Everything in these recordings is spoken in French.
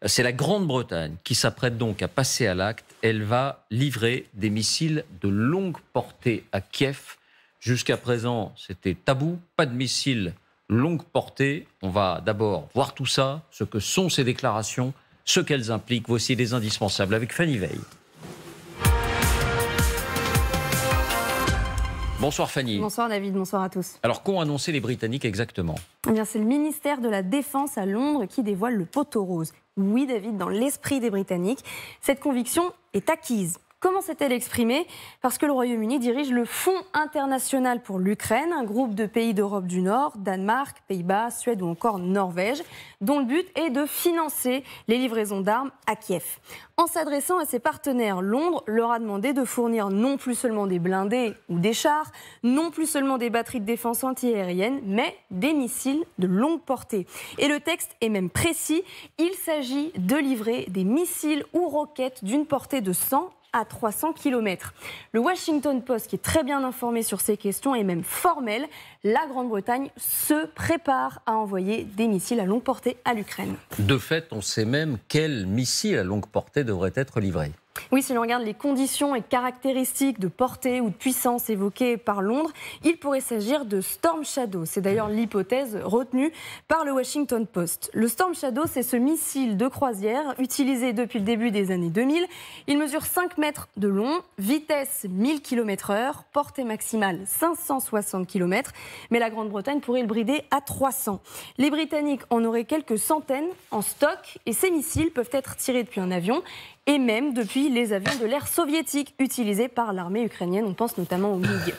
C'est la Grande-Bretagne qui s'apprête donc à passer à l'acte. Elle va livrer des missiles de longue portée à Kiev. Jusqu'à présent, c'était tabou, pas de missiles longue portée. On va d'abord voir tout ça, ce que sont ces déclarations, ce qu'elles impliquent. Voici les indispensables avec Fanny Veil. Bonsoir Fanny. Bonsoir David, bonsoir à tous. Alors qu'ont annoncé les Britanniques exactement ? Eh bien, c'est le ministère de la Défense à Londres qui dévoile le poteau rose. Oui David, dans l'esprit des Britanniques, cette conviction est acquise. Comment s'est-elle exprimée ? Parce que le Royaume-Uni dirige le Fonds international pour l'Ukraine, un groupe de pays d'Europe du Nord, Danemark, Pays-Bas, Suède ou encore Norvège, dont le but est de financer les livraisons d'armes à Kiev. En s'adressant à ses partenaires, Londres leur a demandé de fournir non plus seulement des blindés ou des chars, non plus seulement des batteries de défense antiaérienne, mais des missiles de longue portée. Et le texte est même précis, il s'agit de livrer des missiles ou roquettes d'une portée de 100 à 300 km. Le Washington Post, qui est très bien informé sur ces questions, est même formel. La Grande-Bretagne se prépare à envoyer des missiles à longue portée à l'Ukraine. De fait, on sait même quels missiles à longue portée devraient être livrés. Oui, si l'on regarde les conditions et caractéristiques de portée ou de puissance évoquées par Londres, il pourrait s'agir de Storm Shadow. C'est d'ailleurs l'hypothèse retenue par le Washington Post. Le Storm Shadow, c'est ce missile de croisière utilisé depuis le début des années 2000. Il mesure 5 mètres de long, vitesse 1000 km/h, portée maximale 560 km. Mais la Grande-Bretagne pourrait le brider à 300. Les Britanniques en auraient quelques centaines en stock et ces missiles peuvent être tirés depuis un avion et même depuis les avions de l'ère soviétique utilisés par l'armée ukrainienne. On pense notamment au MiG.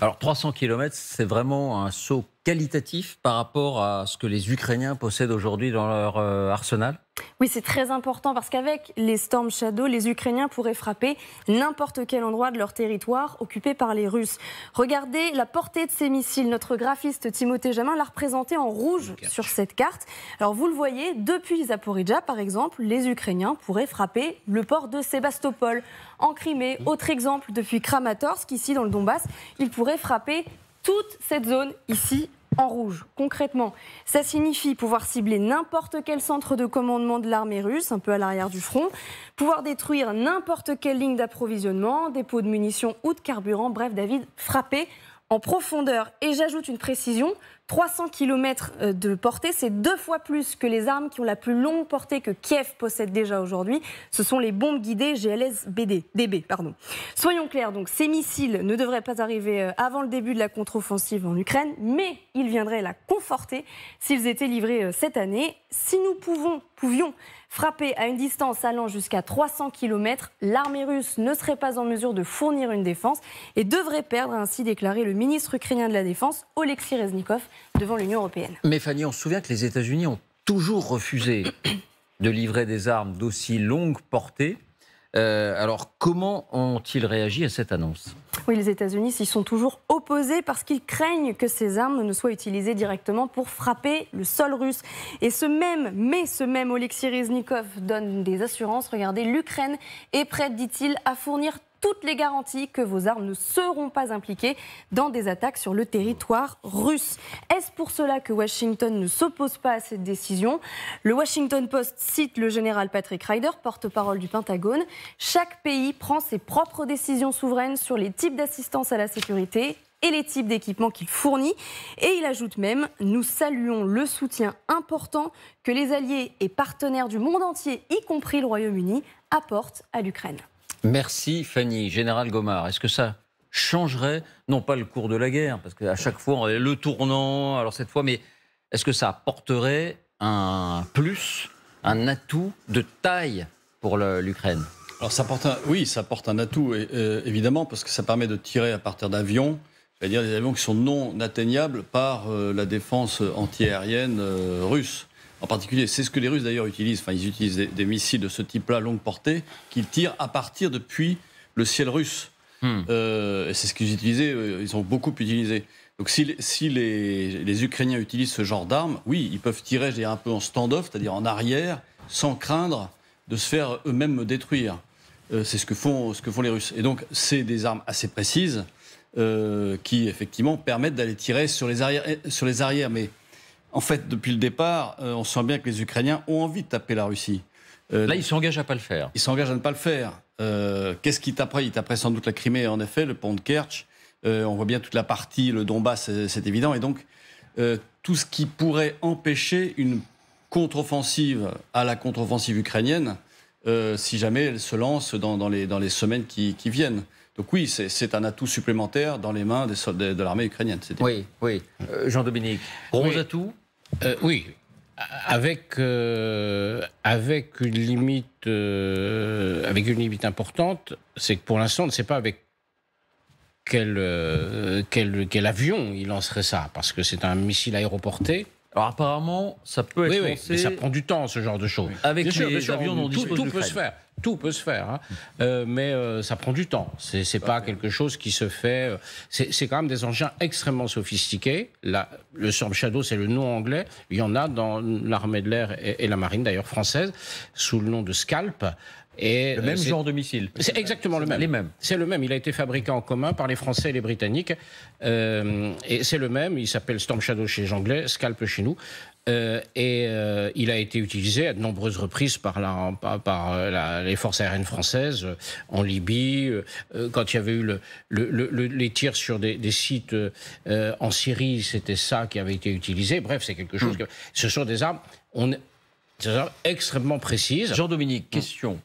Alors 300 km, c'est vraiment un saut qualitatif par rapport à ce que les Ukrainiens possèdent aujourd'hui dans leur arsenal ? Oui, c'est très important parce qu'avec les Storm Shadow, les Ukrainiens pourraient frapper n'importe quel endroit de leur territoire occupé par les Russes. Regardez la portée de ces missiles. Notre graphiste Timothée Jamin l'a représenté en rouge sur cette carte. Alors vous le voyez, depuis Zaporijjia par exemple, les Ukrainiens pourraient frapper le port de Sébastopol en Crimée. Autre exemple, depuis Kramatorsk, ici dans le Donbass, ils pourraient frapper toute cette zone ici en rouge. Concrètement, ça signifie pouvoir cibler n'importe quel centre de commandement de l'armée russe, un peu à l'arrière du front, pouvoir détruire n'importe quelle ligne d'approvisionnement, dépôt de munitions ou de carburant, bref David, frapper en profondeur. Et j'ajoute une précision, 300 km de portée, c'est 2 fois plus que les armes qui ont la plus longue portée que Kiev possède déjà aujourd'hui. Ce sont les bombes guidées GLS-DB. Soyons clairs, donc, ces missiles ne devraient pas arriver avant le début de la contre-offensive en Ukraine, mais ils viendraient la conforter s'ils étaient livrés cette année. Si nous pouvions frapper à une distance allant jusqu'à 300 km, l'armée russe ne serait pas en mesure de fournir une défense et devrait perdre, a ainsi déclaré le ministre ukrainien de la Défense, Oleksiy Reznikov, devant l'Union européenne. Mais Fanny, on se souvient que les États-Unis ont toujours refusé de livrer des armes d'aussi longue portée. Alors, comment ont-ils réagi à cette annonce ? Oui, les États-Unis s'y sont toujours opposés parce qu'ils craignent que ces armes ne soient utilisées directement pour frapper le sol russe. Et ce même Oleksiy Reznikov donne des assurances. Regardez, l'Ukraine est prête, dit-il, à fournir toutes les garanties que vos armes ne seront pas impliquées dans des attaques sur le territoire russe. Est-ce pour cela que Washington ne s'oppose pas à cette décision ? Le Washington Post cite le général Patrick Ryder, porte-parole du Pentagone. Chaque pays prend ses propres décisions souveraines sur les types d'assistance à la sécurité et les types d'équipements qu'il fournit. Et il ajoute même « Nous saluons le soutien important que les alliés et partenaires du monde entier, y compris le Royaume-Uni, apportent à l'Ukraine ». Merci Fanny. Général Gomard, est-ce que ça changerait, non pas le cours de la guerre, parce qu'à chaque fois on est le tournant, alors cette fois, mais est-ce que ça apporterait un plus, un atout de taille pour l'Ukraine ? Alors ça apporte un atout, évidemment, parce que ça permet de tirer à partir d'avions, c'est-à-dire des avions qui sont non atteignables par la défense antiaérienne russe. En particulier, c'est ce que les Russes d'ailleurs utilisent. Enfin, ils utilisent des missiles de ce type-là, longue portée, qu'ils tirent à partir depuis le ciel russe. Et c'est ce qu'ils utilisaient, ils ont beaucoup utilisé. Donc si les Ukrainiens utilisent ce genre d'armes, oui, ils peuvent tirer, je dirais, un peu en stand-off, c'est-à-dire en arrière, sans craindre de se faire eux-mêmes détruire. C'est ce que font les Russes. Et donc, c'est des armes assez précises qui, effectivement, permettent d'aller tirer sur les arrières. Mais en fait, depuis le départ, on sent bien que les Ukrainiens ont envie de taper la Russie. Là, il s'engage à pas le faire. Il s'engage à ne pas le faire. Qu'est-ce qu'il taperait? Il taperait sans doute la Crimée, en effet, le pont de Kertch. On voit bien toute la partie, le Donbass, c'est évident. Et donc, tout ce qui pourrait empêcher une contre-offensive à la contre-offensive ukrainienne, si jamais elle se lance dans les semaines qui viennent. Donc oui, c'est un atout supplémentaire dans les mains de l'armée ukrainienne. Oui. Jean-Dominique, gros atout? Oui. Avec une limite importante, c'est que pour l'instant, on ne sait pas avec quel avion il lancerait ça, parce que c'est un missile aéroporté. Alors apparemment, ça peut être lancé... mais ça prend du temps, ce genre de choses. Avec les avions dont dispose l'Ukraine. Tout peut se faire, mais ça prend du temps. C'est pas quelque chose qui se fait... C'est quand même des engins extrêmement sophistiqués. Le Storm Shadow, c'est le nom anglais. Il y en a dans l'armée de l'air et la marine, d'ailleurs française, sous le nom de Scalp. Et le même genre de missile. C'est exactement le même. Les mêmes. C'est le même. Il a été fabriqué en commun par les Français et les Britanniques. Et c'est le même. Il s'appelle Storm Shadow chez les Anglais, Scalp chez nous. Il a été utilisé à de nombreuses reprises par les forces aériennes françaises en Libye, quand il y avait eu les tirs sur des sites en Syrie, c'était ça qui avait été utilisé. Bref, c'est quelque chose ce sont des armes extrêmement précises. Jean-Dominique, question.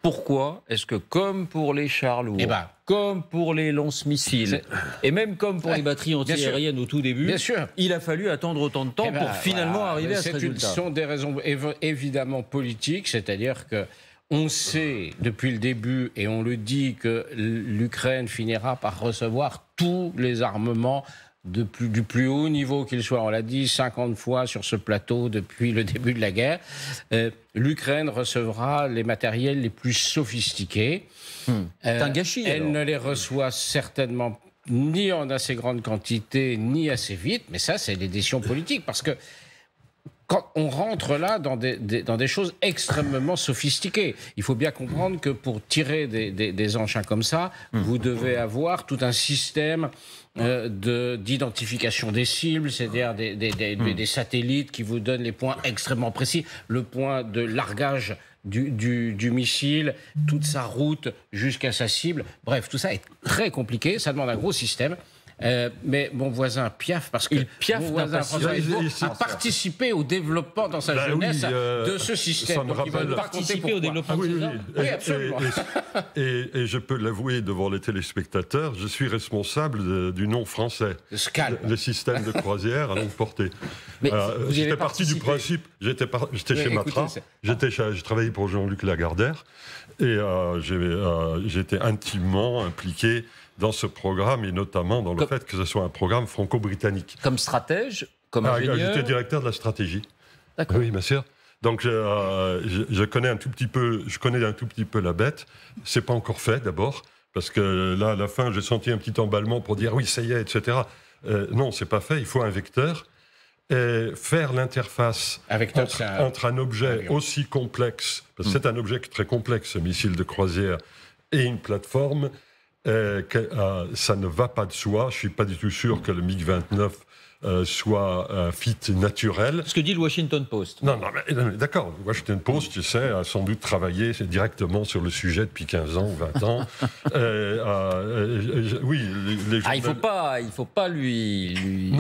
Pourquoi est-ce que, comme pour les chars lourds, comme pour les lance-missiles, et même comme pour les batteries antiaériennes au tout début, il a fallu attendre autant de temps pour finalement arriver à ce résultat? Ce sont des raisons évidemment politiques, c'est-à-dire que on sait depuis le début, et on le dit, que l'Ukraine finira par recevoir tous les armements du plus haut niveau qu'il soit. On l'a dit 50 fois sur ce plateau depuis le début de la guerre. L'Ukraine recevra les matériels les plus sophistiqués. C'est un gâchis. Elle ne les reçoit certainement ni en assez grande quantité, ni assez vite. Mais ça, c'est des décisions politiques. Parce que quand on rentre là dans des choses extrêmement sophistiquées, il faut bien comprendre que pour tirer des engins comme ça, vous devez avoir tout un système d'identification des cibles, c'est-à-dire des satellites qui vous donnent les points extrêmement précis, le point de largage du missile, toute sa route jusqu'à sa cible. Bref, tout ça est très compliqué, ça demande un gros système. Mais mon voisin piaffe parce que mon voisin François Hesbault a participé au développement dans sa jeunesse de ce système. Donc il va participer au développement de ça. Oui, absolument. Et je peux l'avouer devant les téléspectateurs, je suis responsable du nom français. Le système de croisière à longue portée. J'étais parti du principe, j'étais chez Matra, je travaillais pour Jean-Luc Lagardère et j'étais intimement impliqué dans ce programme, et notamment dans le fait que ce soit un programme franco-britannique. Comme stratège, comme ingénieur? J'étais directeur de la stratégie. D'accord. Oui, bien sûr. Donc je connais un tout petit peu la bête. C'est pas encore fait d'abord, parce que là, à la fin, j'ai senti un petit emballement pour dire oui, ça y est, etc. Non, c'est pas fait. Il faut un vecteur. Et faire l'interface entre un objet aussi complexe, parce que c'est un objet très complexe, ce missile de croisière, et une plateforme. Ça ne va pas de soi. Je ne suis pas du tout sûr que le MiG-29 soit un fit naturel. Ce que dit le Washington Post. Non, mais d'accord. Le Washington Post, tu sais, a sans doute travaillé directement sur le sujet depuis 15 ans ou 20 ans. Oui, il ne faut pas lui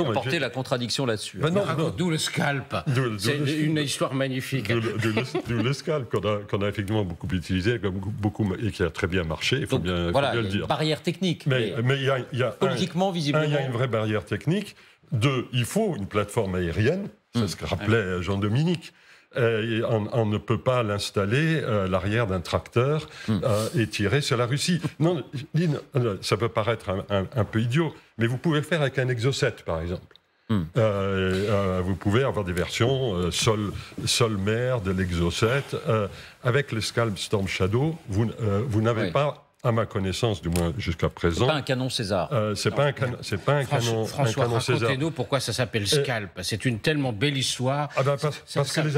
apporter la contradiction là-dessus. D'où le Scalp. C'est une histoire magnifique. D'où le Scalp qu'on a effectivement beaucoup utilisé et qui a très bien marché, il faut bien le dire. Une barrière technique. Mais il y a politiquement, visiblement. Il y a une vraie barrière technique. Deux, il faut une plateforme aérienne, c'est ce que rappelait Jean-Dominique. On ne peut pas l'installer l'arrière d'un tracteur et tirer sur la Russie. Non, ça peut paraître un peu idiot, mais vous pouvez le faire avec un Exocet, par exemple. Vous pouvez avoir des versions sol-mer de l'Exocet. Avec le Scalp Storm Shadow, vous n'avez pas, à ma connaissance, du moins jusqu'à présent... C'est pas un canon César. C'est pas un canon François, César. Racontez-nous pourquoi ça s'appelle Scalp. C'est une tellement belle histoire. Parce que les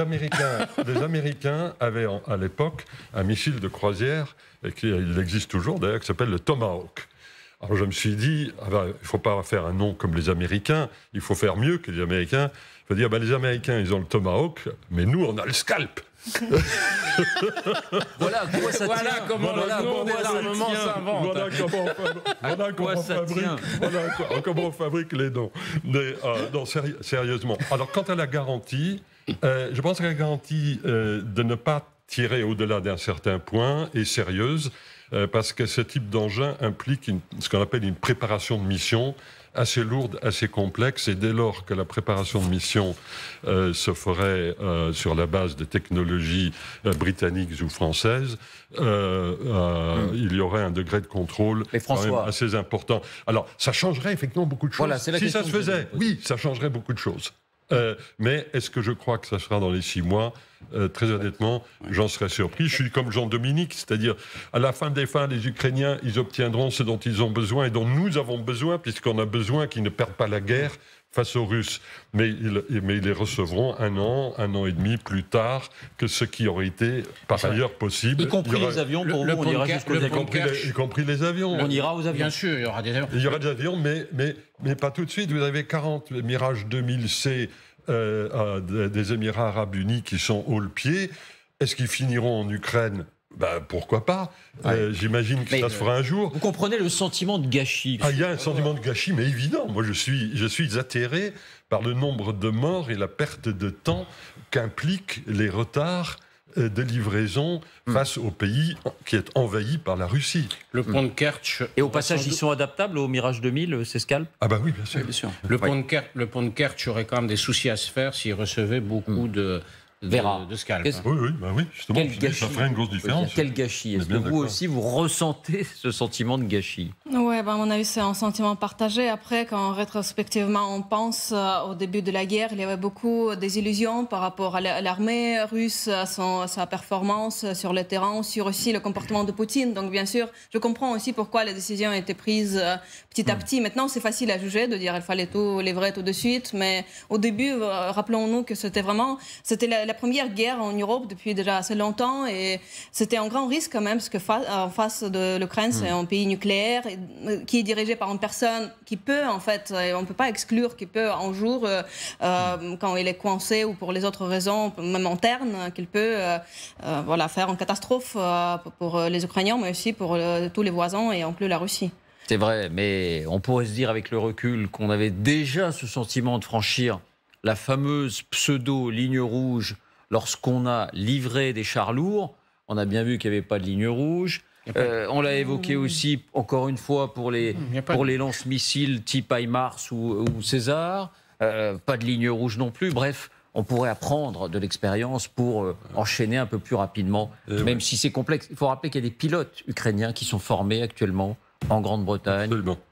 Américains avaient à l'époque un missile de croisière, et il existe toujours d'ailleurs, qui s'appelle le Tomahawk. Alors je me suis dit, il ne faut pas faire un nom comme les Américains, il faut faire mieux que les Américains. Il faut dire, les Américains, ils ont le Tomahawk, mais nous, on a le Scalp. Voilà à quoi ça Voilà tient. comment Voilà le nom des armements s'invente. Voilà comment on fabrique les noms. Mais, non, sérieusement. Alors, quant à la garantie, je pense que la garantie de ne pas tirer au-delà d'un certain point est sérieuse, parce que ce type d'engin implique ce qu'on appelle une préparation de mission assez lourde, assez complexe, et dès lors que la préparation de mission se ferait sur la base de technologies britanniques ou françaises, il y aurait un degré de contrôle quand même assez important. Alors, ça changerait effectivement beaucoup de choses. Voilà, si ça se faisait, oui, ça changerait beaucoup de choses. Mais est-ce que je crois que ça sera dans les 6 mois ? Très honnêtement, j'en serais surpris. Je suis comme Jean-Dominique, c'est-à-dire à la fin des fins, les Ukrainiens, ils obtiendront ce dont ils ont besoin et dont nous avons besoin, puisqu'on a besoin qu'ils ne perdent pas la guerre face aux Russes. Mais ils les recevront un an et demi plus tard que ce qui aurait été par ailleurs possible. Y compris les avions, pour vous, on ira jusqu'aux avions. Y compris les avions. On ira aux avions. Bien sûr, il y aura des avions. Il y aura des avions, mais pas tout de suite. Vous avez 40 Mirage 2000C des Émirats Arabes Unis qui sont haut le pied. Est-ce qu'ils finiront en Ukraine ? Pourquoi pas. J'imagine que ça se fera un jour. Vous comprenez le sentiment de gâchis. Il y a un sentiment de gâchis, mais évident. Moi, je suis atterré par le nombre de morts et la perte de temps qu'impliquent les retards de livraison face au pays qui est envahi par la Russie. Le pont de Kerch... Et au passage, ils sont adaptables au Mirage 2000, ces scalps ? Ah bah oui, bien sûr. Oui, bien sûr. Le pont de Kerch aurait quand même des soucis à se faire s'il recevait beaucoup de scalps. Oui, justement, ça ferait une grosse différence. Quel gâchis. Est-ce que vous aussi, vous ressentez ce sentiment de gâchis ? Oui, à mon avis, c'est un sentiment partagé. Après, quand rétrospectivement on pense au début de la guerre, il y avait beaucoup désillusions par rapport à l'armée russe, à sa performance sur le terrain, sur aussi le comportement de Poutine. Donc bien sûr, je comprends aussi pourquoi les décisions ont été prises petit à petit. Maintenant, c'est facile à juger, de dire qu'il fallait tout livrer tout de suite. Mais au début, rappelons-nous que c'était la première guerre en Europe depuis déjà assez longtemps, et c'était un grand risque quand même, parce que en face de l'Ukraine, c'est un pays nucléaire qui est dirigé par une personne qui peut, en fait, on ne peut pas exclure, qui peut un jour, quand il est coincé ou pour les autres raisons, même internes, qu'il peut faire une catastrophe pour les Ukrainiens, mais aussi pour tous les voisins et inclus la Russie. C'est vrai, mais on pourrait se dire avec le recul qu'on avait déjà ce sentiment de franchir la fameuse pseudo-ligne rouge lorsqu'on a livré des chars lourds. On a bien vu qu'il n'y avait pas de ligne rouge. On l'a évoqué aussi, encore une fois, pour les lance-missiles type HIMARS ou César. Pas de ligne rouge non plus. Bref, on pourrait apprendre de l'expérience pour enchaîner un peu plus rapidement, même si c'est complexe. Il faut rappeler qu'il y a des pilotes ukrainiens qui sont formés actuellement en Grande-Bretagne,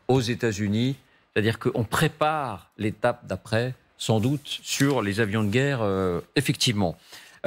aux États-Unis. C'est-à-dire qu'on prépare l'étape d'après, sans doute, sur les avions de guerre, effectivement.